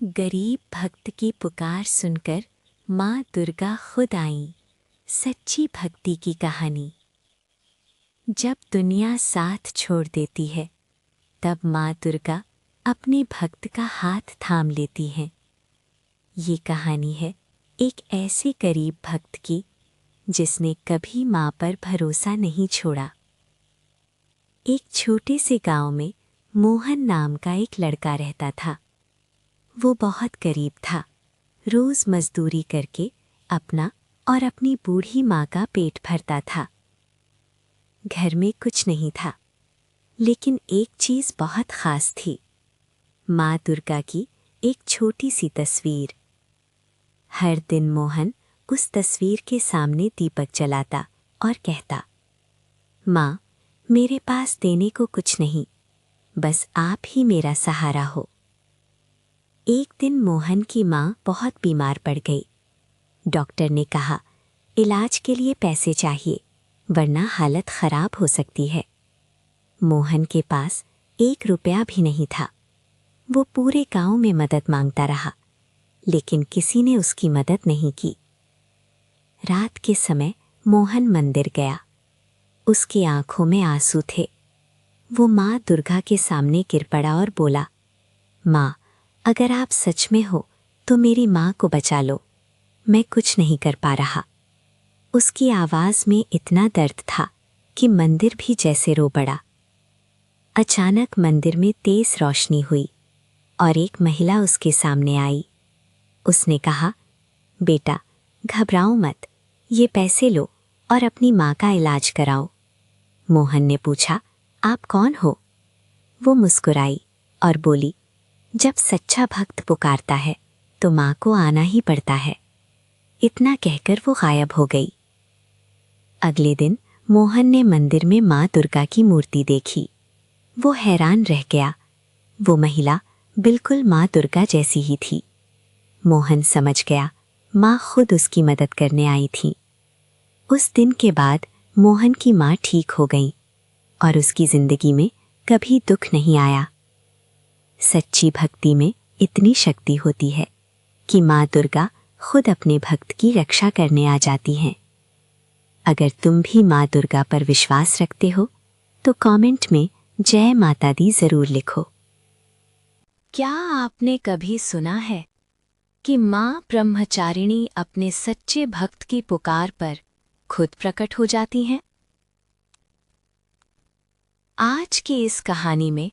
गरीब भक्त की पुकार सुनकर माँ दुर्गा खुद आईं। सच्ची भक्ति की कहानी। जब दुनिया साथ छोड़ देती है तब माँ दुर्गा अपने भक्त का हाथ थाम लेती हैं। ये कहानी है एक ऐसे गरीब भक्त की जिसने कभी माँ पर भरोसा नहीं छोड़ा। एक छोटे से गांव में मोहन नाम का एक लड़का रहता था। वो बहुत गरीब था। रोज मजदूरी करके अपना और अपनी बूढ़ी माँ का पेट भरता था। घर में कुछ नहीं था, लेकिन एक चीज बहुत खास थी, माँ दुर्गा की एक छोटी सी तस्वीर। हर दिन मोहन उस तस्वीर के सामने दीपक जलाता और कहता, माँ, मेरे पास देने को कुछ नहीं, बस आप ही मेरा सहारा हो। एक दिन मोहन की माँ बहुत बीमार पड़ गई। डॉक्टर ने कहा, इलाज के लिए पैसे चाहिए, वरना हालत खराब हो सकती है। मोहन के पास 1 रुपया भी नहीं था। वो पूरे गांव में मदद मांगता रहा, लेकिन किसी ने उसकी मदद नहीं की। रात के समय मोहन मंदिर गया। उसकी आंखों में आंसू थे। वो माँ दुर्गा के सामने गिर पड़ा और बोला, माँ, अगर आप सच में हो तो मेरी माँ को बचा लो, मैं कुछ नहीं कर पा रहा। उसकी आवाज़ में इतना दर्द था कि मंदिर भी जैसे रो पड़ा। अचानक मंदिर में तेज रोशनी हुई और एक महिला उसके सामने आई। उसने कहा, बेटा, घबराओ मत, ये पैसे लो और अपनी माँ का इलाज कराओ। मोहन ने पूछा, आप कौन हो? वो मुस्कुराई और बोली, जब सच्चा भक्त पुकारता है तो माँ को आना ही पड़ता है। इतना कहकर वो गायब हो गई। अगले दिन मोहन ने मंदिर में माँ दुर्गा की मूर्ति देखी। वो हैरान रह गया। वो महिला बिल्कुल माँ दुर्गा जैसी ही थी। मोहन समझ गया, माँ खुद उसकी मदद करने आई थी। उस दिन के बाद मोहन की माँ ठीक हो गई और उसकी जिंदगी में कभी दुख नहीं आया। सच्ची भक्ति में इतनी शक्ति होती है कि माँ दुर्गा खुद अपने भक्त की रक्षा करने आ जाती हैं। अगर तुम भी माँ दुर्गा पर विश्वास रखते हो तो कमेंट में जय माता दी जरूर लिखो। क्या आपने कभी सुना है कि माँ ब्रह्मचारिणी अपने सच्चे भक्त की पुकार पर खुद प्रकट हो जाती हैं? आज की इस कहानी में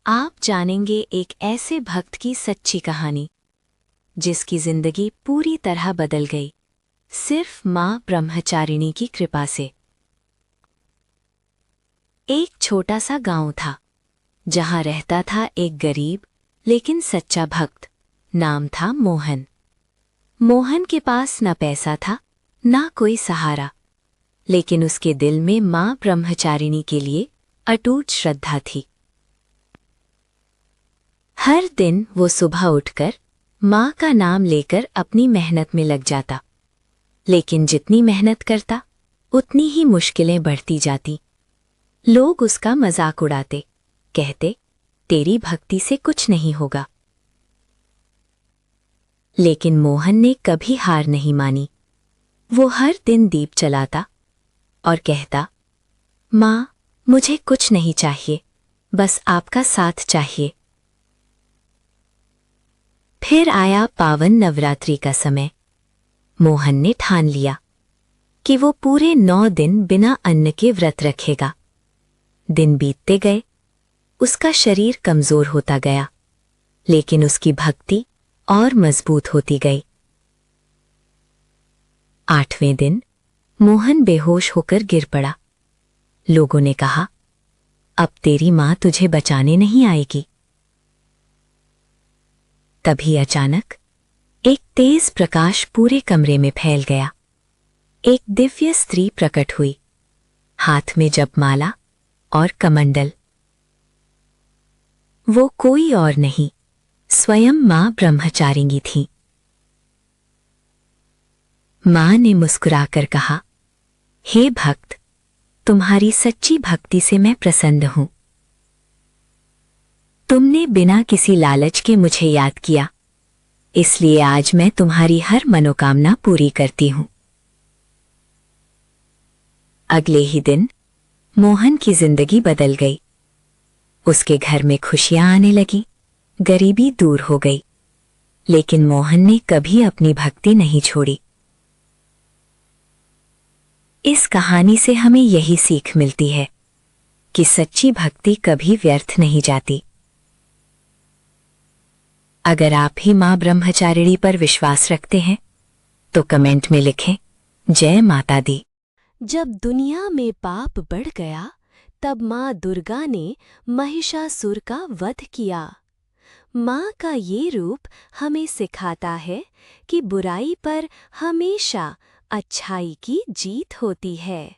आप जानेंगे एक ऐसे भक्त की सच्ची कहानी जिसकी जिंदगी पूरी तरह बदल गई, सिर्फ माँ ब्रह्मचारिणी की कृपा से। एक छोटा सा गांव था जहां रहता था एक गरीब लेकिन सच्चा भक्त। नाम था मोहन। मोहन के पास न पैसा था ना कोई सहारा, लेकिन उसके दिल में माँ ब्रह्मचारिणी के लिए अटूट श्रद्धा थी। हर दिन वो सुबह उठकर माँ का नाम लेकर अपनी मेहनत में लग जाता, लेकिन जितनी मेहनत करता उतनी ही मुश्किलें बढ़ती जाती। लोग उसका मजाक उड़ाते, कहते, तेरी भक्ति से कुछ नहीं होगा। लेकिन मोहन ने कभी हार नहीं मानी। वो हर दिन दीप जलाता और कहता, माँ, मुझे कुछ नहीं चाहिए, बस आपका साथ चाहिए। फिर आया पावन नवरात्रि का समय। मोहन ने ठान लिया कि वो पूरे 9 दिन बिना अन्न के व्रत रखेगा। दिन बीतते गए, उसका शरीर कमजोर होता गया, लेकिन उसकी भक्ति और मजबूत होती गई। 8वें दिन मोहन बेहोश होकर गिर पड़ा। लोगों ने कहा, अब तेरी माँ तुझे बचाने नहीं आएगी। तभी अचानक एक तेज प्रकाश पूरे कमरे में फैल गया। एक दिव्य स्त्री प्रकट हुई, हाथ में जपमाला और कमंडल। वो कोई और नहीं, स्वयं माँ ब्रह्मचारिणी थी। माँ ने मुस्कुराकर कहा, हे भक्त, तुम्हारी सच्ची भक्ति से मैं प्रसन्न हूं। तुमने बिना किसी लालच के मुझे याद किया इसलिए आज मैं तुम्हारी हर मनोकामना पूरी करती हूँ। अगले ही दिन मोहन की जिंदगी बदल गई। उसके घर में खुशियां आने लगी, गरीबी दूर हो गई। लेकिन मोहन ने कभी अपनी भक्ति नहीं छोड़ी। इस कहानी से हमें यही सीख मिलती है कि सच्ची भक्ति कभी व्यर्थ नहीं जाती। अगर आप ही मां ब्रह्मचारिणी पर विश्वास रखते हैं तो कमेंट में लिखें, जय माता दी। जब दुनिया में पाप बढ़ गया तब माँ दुर्गा ने महिषासुर का वध किया। माँ का ये रूप हमें सिखाता है कि बुराई पर हमेशा अच्छाई की जीत होती है।